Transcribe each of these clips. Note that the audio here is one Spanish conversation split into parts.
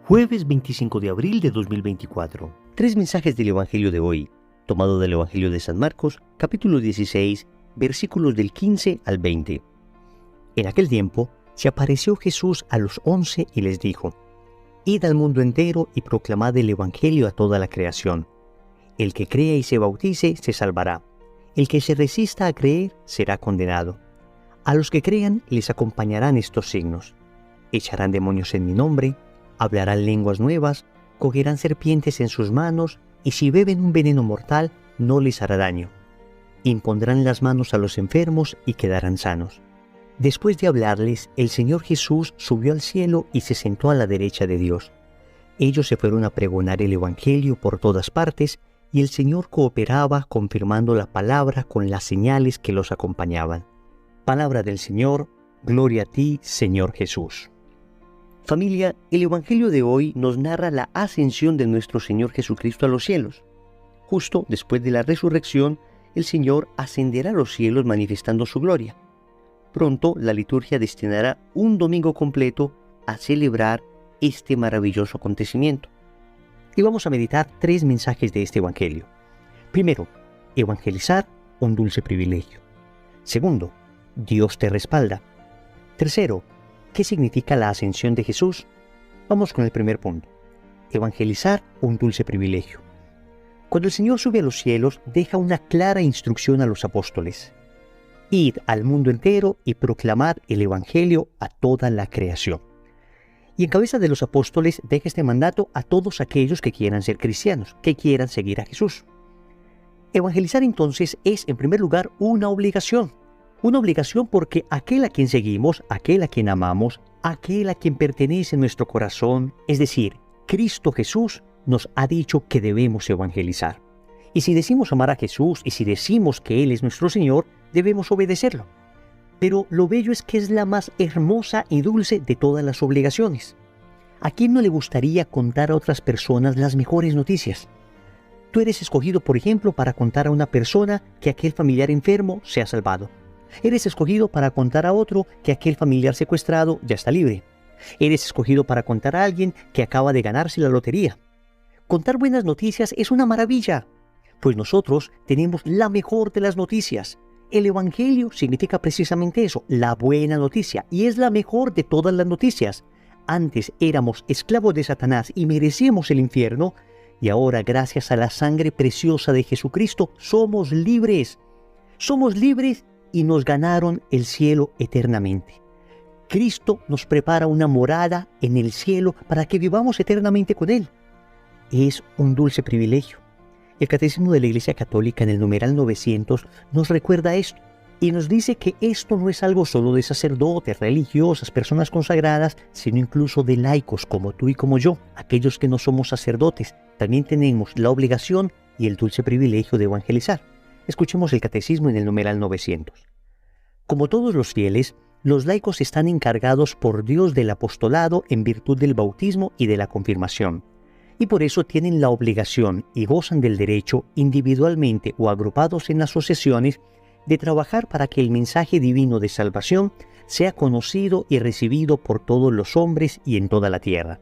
Jueves 25 de abril de 2024. Tres mensajes del Evangelio de hoy, tomado del Evangelio de San Marcos, capítulo 16, versículos del 15 al 20. En aquel tiempo se apareció Jesús a los 11 y les dijo: Id al mundo entero y proclamad el Evangelio a toda la creación. El que crea y se bautice se salvará. El que se resista a creer será condenado. A los que crean les acompañarán estos signos: echarán demonios en mi nombre, hablarán lenguas nuevas, cogerán serpientes en sus manos, y si beben un veneno mortal, no les hará daño. Impondrán las manos a los enfermos y quedarán sanos. Después de hablarles, el Señor Jesús subió al cielo y se sentó a la derecha de Dios. Ellos se fueron a pregonar el Evangelio por todas partes, y el Señor cooperaba confirmando la palabra con las señales que los acompañaban. Palabra del Señor, gloria a ti, Señor Jesús. Familia, el Evangelio de hoy nos narra la ascensión de nuestro Señor Jesucristo a los cielos. Justo después de la resurrección, el Señor ascenderá a los cielos manifestando su gloria. Pronto la liturgia destinará un domingo completo a celebrar este maravilloso acontecimiento. Y vamos a meditar tres mensajes de este Evangelio. Primero, evangelizar, un dulce privilegio. Segundo, Dios te respalda. Tercero, ¿qué significa la ascensión de Jesús? Vamos con el primer punto. Evangelizar, un dulce privilegio. Cuando el Señor sube a los cielos, deja una clara instrucción a los apóstoles: Id al mundo entero y proclamad el Evangelio a toda la creación. Y en cabeza de los apóstoles deja este mandato a todos aquellos que quieran ser cristianos, que quieran seguir a Jesús. Evangelizar entonces es, en primer lugar, una obligación. Una obligación porque aquel a quien seguimos, aquel a quien amamos, aquel a quien pertenece nuestro corazón, es decir, Cristo Jesús, nos ha dicho que debemos evangelizar. Y si decimos amar a Jesús y si decimos que Él es nuestro Señor, debemos obedecerlo. Pero lo bello es que es la más hermosa y dulce de todas las obligaciones. ¿A quién no le gustaría contar a otras personas las mejores noticias? Tú eres escogido, por ejemplo, para contar a una persona que aquel familiar enfermo se ha salvado. Eres escogido para contar a otro que aquel familiar secuestrado ya está libre. Eres escogido para contar a alguien que acaba de ganarse la lotería. Contar buenas noticias es una maravilla, pues nosotros tenemos la mejor de las noticias. El Evangelio significa precisamente eso, la buena noticia, y es la mejor de todas las noticias. Antes éramos esclavos de Satanás y merecíamos el infierno, y ahora, gracias a la sangre preciosa de Jesucristo, somos libres. Somos libres y nos ganaron el cielo eternamente. Cristo nos prepara una morada en el cielo para que vivamos eternamente con Él. Es un dulce privilegio. El Catecismo de la Iglesia Católica en el numeral 900 nos recuerda esto y nos dice que esto no es algo solo de sacerdotes, religiosas, personas consagradas, sino incluso de laicos como tú y como yo, aquellos que no somos sacerdotes. También tenemos la obligación y el dulce privilegio de evangelizar. Escuchemos el Catecismo en el numeral 900. Como todos los fieles, los laicos están encargados por Dios del apostolado en virtud del bautismo y de la confirmación, y por eso tienen la obligación y gozan del derecho, individualmente o agrupados en asociaciones, de trabajar para que el mensaje divino de salvación sea conocido y recibido por todos los hombres y en toda la tierra.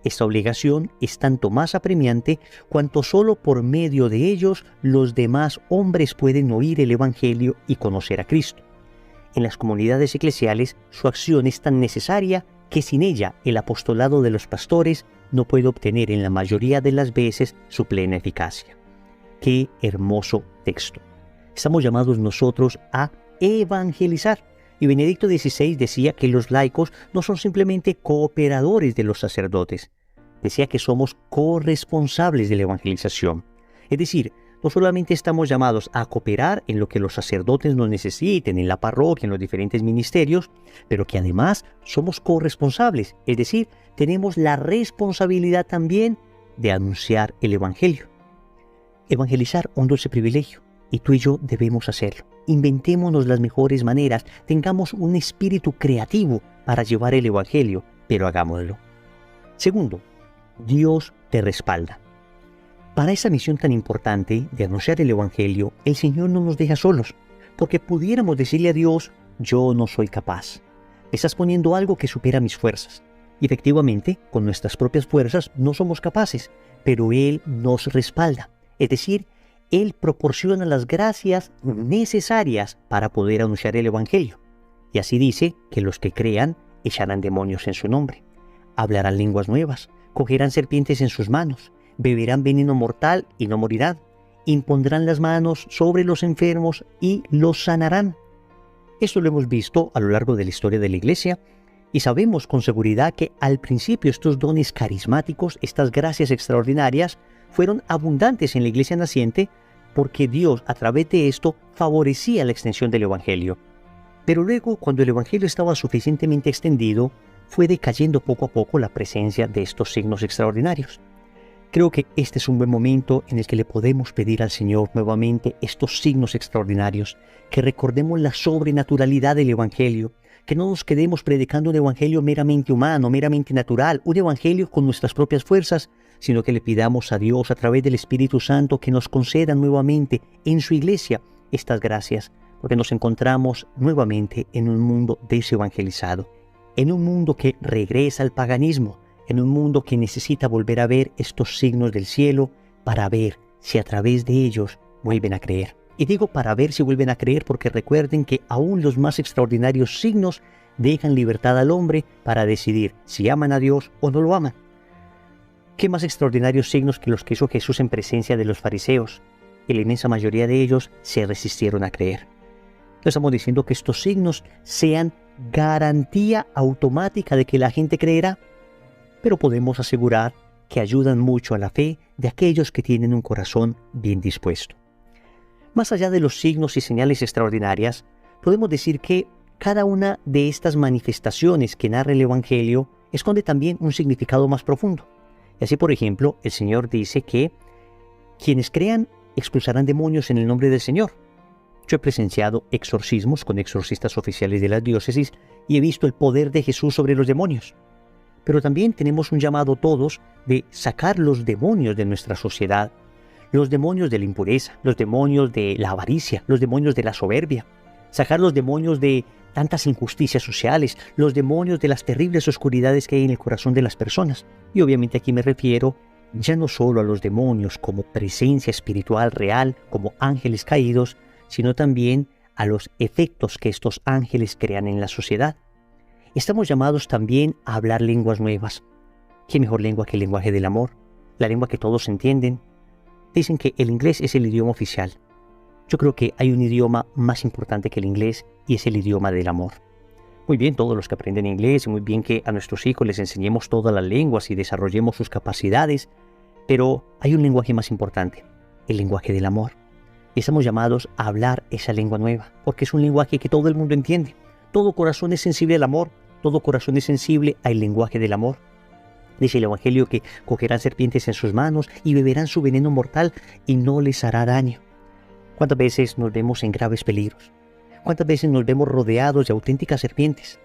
Esta obligación es tanto más apremiante cuanto solo por medio de ellos los demás hombres pueden oír el Evangelio y conocer a Cristo. En las comunidades eclesiales su acción es tan necesaria que sin ella el apostolado de los pastores no puede obtener en la mayoría de las veces su plena eficacia. ¡Qué hermoso texto! Estamos llamados nosotros a evangelizar. Y Benedicto XVI decía que los laicos no son simplemente cooperadores de los sacerdotes. Decía que somos corresponsables de la evangelización. Es decir, no solamente estamos llamados a cooperar en lo que los sacerdotes nos necesiten, en la parroquia, en los diferentes ministerios, pero que además somos corresponsables. Es decir, tenemos la responsabilidad también de anunciar el Evangelio. Evangelizar, un dulce privilegio, y tú y yo debemos hacerlo. Inventémonos las mejores maneras, tengamos un espíritu creativo para llevar el Evangelio, pero hagámoslo. Segundo, Dios te respalda. Para esa misión tan importante de anunciar el Evangelio, el Señor no nos deja solos, porque pudiéramos decirle a Dios: yo no soy capaz. Me estás poniendo algo que supera mis fuerzas. Y efectivamente, con nuestras propias fuerzas no somos capaces, pero Él nos respalda. Es decir, Él proporciona las gracias necesarias para poder anunciar el Evangelio. Y así dice que los que crean echarán demonios en su nombre, hablarán lenguas nuevas, cogerán serpientes en sus manos, beberán veneno mortal y no morirán, impondrán las manos sobre los enfermos y los sanarán. Esto lo hemos visto a lo largo de la historia de la Iglesia y sabemos con seguridad que al principio estos dones carismáticos, estas gracias extraordinarias, fueron abundantes en la Iglesia naciente porque Dios a través de esto favorecía la extensión del Evangelio. Pero luego, cuando el Evangelio estaba suficientemente extendido, fue decayendo poco a poco la presencia de estos signos extraordinarios. Creo que este es un buen momento en el que le podemos pedir al Señor nuevamente estos signos extraordinarios, que recordemos la sobrenaturalidad del Evangelio, que no nos quedemos predicando un Evangelio meramente humano, meramente natural, un Evangelio con nuestras propias fuerzas, sino que le pidamos a Dios a través del Espíritu Santo que nos conceda nuevamente en su Iglesia estas gracias, porque nos encontramos nuevamente en un mundo desevangelizado, en un mundo que regresa al paganismo, en un mundo que necesita volver a ver estos signos del cielo para ver si a través de ellos vuelven a creer. Y digo para ver si vuelven a creer porque recuerden que aún los más extraordinarios signos dejan libertad al hombre para decidir si aman a Dios o no lo aman. ¿Qué más extraordinarios signos que los que hizo Jesús en presencia de los fariseos? Y la inmensa mayoría de ellos se resistieron a creer. No estamos diciendo que estos signos sean garantía automática de que la gente creerá, pero podemos asegurar que ayudan mucho a la fe de aquellos que tienen un corazón bien dispuesto. Más allá de los signos y señales extraordinarias, podemos decir que cada una de estas manifestaciones que narra el Evangelio esconde también un significado más profundo. Y así, por ejemplo, el Señor dice que quienes crean expulsarán demonios en el nombre del Señor. Yo he presenciado exorcismos con exorcistas oficiales de las diócesis y he visto el poder de Jesús sobre los demonios. Pero también tenemos un llamado todos de sacar los demonios de nuestra sociedad, los demonios de la impureza, los demonios de la avaricia, los demonios de la soberbia, sacar los demonios de tantas injusticias sociales, los demonios de las terribles oscuridades que hay en el corazón de las personas. Y obviamente aquí me refiero ya no solo a los demonios como presencia espiritual real, como ángeles caídos, sino también a los efectos que estos ángeles crean en la sociedad. Estamos llamados también a hablar lenguas nuevas. ¿Qué mejor lengua que el lenguaje del amor? La lengua que todos entienden. Dicen que el inglés es el idioma oficial. Yo creo que hay un idioma más importante que el inglés y es el idioma del amor. Muy bien todos los que aprenden inglés y muy bien que a nuestros hijos les enseñemos todas las lenguas y desarrollemos sus capacidades, pero hay un lenguaje más importante, el lenguaje del amor. Y estamos llamados a hablar esa lengua nueva, porque es un lenguaje que todo el mundo entiende. Todo corazón es sensible al amor, todo corazón es sensible al lenguaje del amor. Dice el Evangelio que cogerán serpientes en sus manos y beberán su veneno mortal y no les hará daño. ¿Cuántas veces nos vemos en graves peligros? ¿Cuántas veces nos vemos rodeados de auténticas serpientes?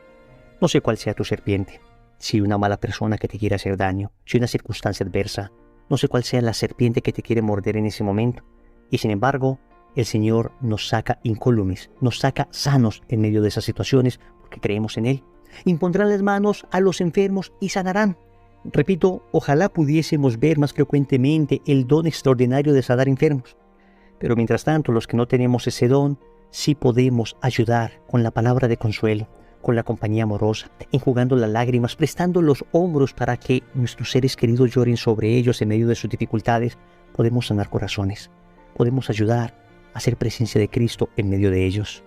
No sé cuál sea tu serpiente, si una mala persona que te quiere hacer daño, si una circunstancia adversa, no sé cuál sea la serpiente que te quiere morder en ese momento. Y sin embargo, el Señor nos saca incólumes, nos saca sanos en medio de esas situaciones porque creemos en Él. Impondrán las manos a los enfermos y sanarán. Repito, ojalá pudiésemos ver más frecuentemente el don extraordinario de sanar enfermos. Pero mientras tanto, los que no tenemos ese don, sí podemos ayudar con la palabra de consuelo, con la compañía amorosa, enjugando las lágrimas, prestando los hombros para que nuestros seres queridos lloren sobre ellos en medio de sus dificultades. Podemos sanar corazones, podemos ayudar a hacer presencia de Cristo en medio de ellos.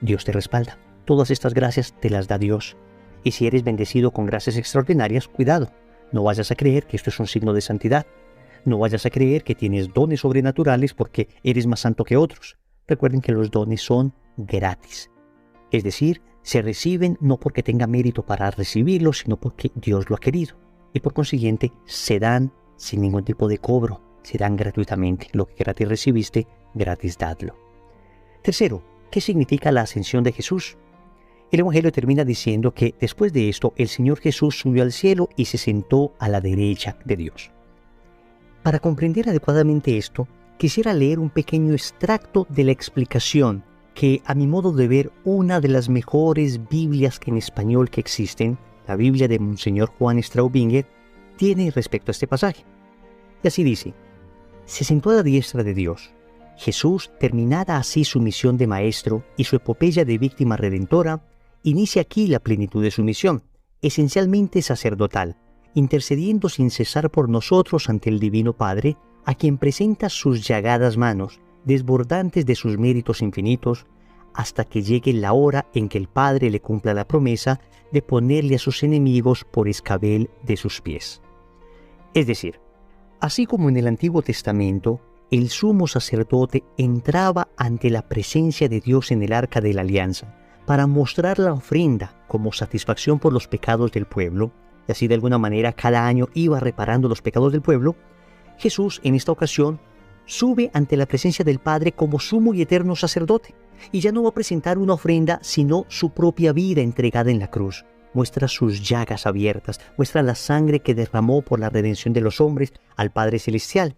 Dios te respalda. Todas estas gracias te las da Dios. Y si eres bendecido con gracias extraordinarias, cuidado, no vayas a creer que esto es un signo de santidad. No vayas a creer que tienes dones sobrenaturales porque eres más santo que otros. Recuerden que los dones son gratis. Es decir, se reciben no porque tenga mérito para recibirlos, sino porque Dios lo ha querido. Y por consiguiente, se dan sin ningún tipo de cobro. Se dan gratuitamente. Lo que gratis recibiste, gratis dadlo. Tercero, ¿qué significa la ascensión de Jesús? El Evangelio termina diciendo que después de esto, el Señor Jesús subió al cielo y se sentó a la derecha de Dios. Para comprender adecuadamente esto, quisiera leer un pequeño extracto de la explicación que, a mi modo de ver, una de las mejores Biblias que en español que existen, la Biblia de Monseñor Juan Straubinger, tiene respecto a este pasaje. Y así dice: se sentó a la diestra de Dios. Jesús, terminada así su misión de maestro y su epopeya de víctima redentora, inicia aquí la plenitud de su misión, esencialmente sacerdotal, intercediendo sin cesar por nosotros ante el Divino Padre, a quien presenta sus llagadas manos, desbordantes de sus méritos infinitos, hasta que llegue la hora en que el Padre le cumpla la promesa de ponerle a sus enemigos por escabel de sus pies. Es decir, así como en el Antiguo Testamento, el sumo sacerdote entraba ante la presencia de Dios en el Arca de la Alianza para mostrar la ofrenda como satisfacción por los pecados del pueblo, y así de alguna manera cada año iba reparando los pecados del pueblo, Jesús en esta ocasión sube ante la presencia del Padre como sumo y eterno sacerdote, y ya no va a presentar una ofrenda, sino su propia vida entregada en la cruz. Muestra sus llagas abiertas, muestra la sangre que derramó por la redención de los hombres al Padre Celestial.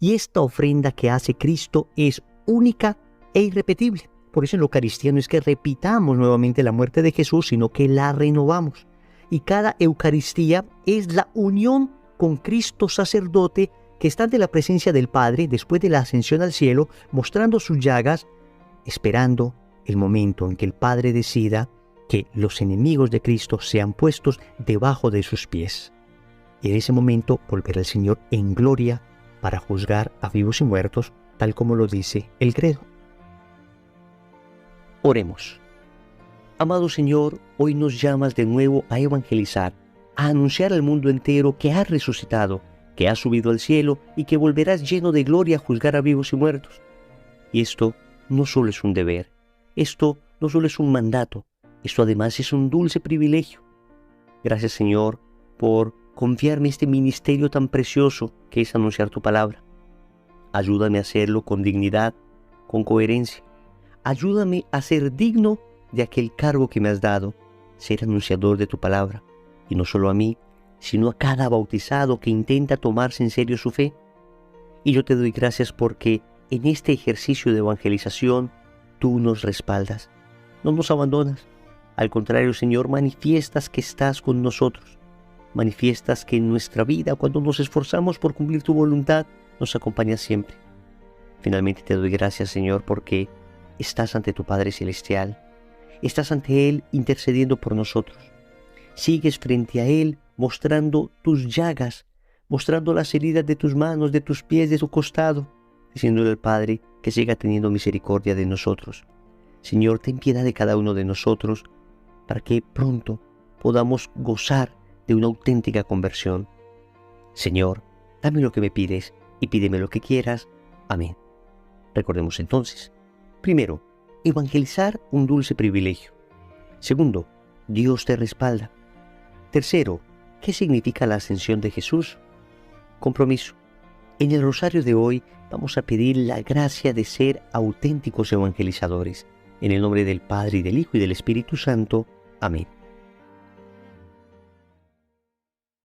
Y esta ofrenda que hace Cristo es única e irrepetible. Por eso en la Eucaristía no es que repitamos nuevamente la muerte de Jesús, sino que la renovamos. Y cada Eucaristía es la unión con Cristo sacerdote que está ante la presencia del Padre después de la ascensión al cielo, mostrando sus llagas, esperando el momento en que el Padre decida que los enemigos de Cristo sean puestos debajo de sus pies. Y en ese momento volverá el Señor en gloria para juzgar a vivos y muertos, tal como lo dice el credo. Oremos. Amado Señor, hoy nos llamas de nuevo a evangelizar, a anunciar al mundo entero que has resucitado, que has subido al cielo y que volverás lleno de gloria a juzgar a vivos y muertos. Y esto no solo es un deber, esto no solo es un mandato, esto además es un dulce privilegio. Gracias, Señor, por confiarme este ministerio tan precioso que es anunciar tu palabra. Ayúdame a hacerlo con dignidad, con coherencia. Ayúdame a ser digno de aquel cargo que me has dado, ser anunciador de tu palabra, y no solo a mí, sino a cada bautizado que intenta tomarse en serio su fe. Y yo te doy gracias porque en este ejercicio de evangelización tú nos respaldas, no nos abandonas. Al contrario, Señor, manifiestas que estás con nosotros, manifiestas que en nuestra vida, cuando nos esforzamos por cumplir tu voluntad, nos acompañas siempre. Finalmente te doy gracias, Señor, porque estás ante tu Padre Celestial, estás ante Él intercediendo por nosotros. Sigues frente a Él mostrando tus llagas, mostrando las heridas de tus manos, de tus pies, de tu costado, diciéndole al Padre que siga teniendo misericordia de nosotros. Señor, ten piedad de cada uno de nosotros para que pronto podamos gozar de una auténtica conversión. Señor, dame lo que me pides y pídeme lo que quieras. Amén. Recordemos entonces, primero, evangelizar, un dulce privilegio. Segundo, Dios te respalda. Tercero, ¿qué significa la ascensión de Jesús? Compromiso. En el rosario de hoy vamos a pedir la gracia de ser auténticos evangelizadores. En el nombre del Padre, y del Hijo, y del Espíritu Santo. Amén.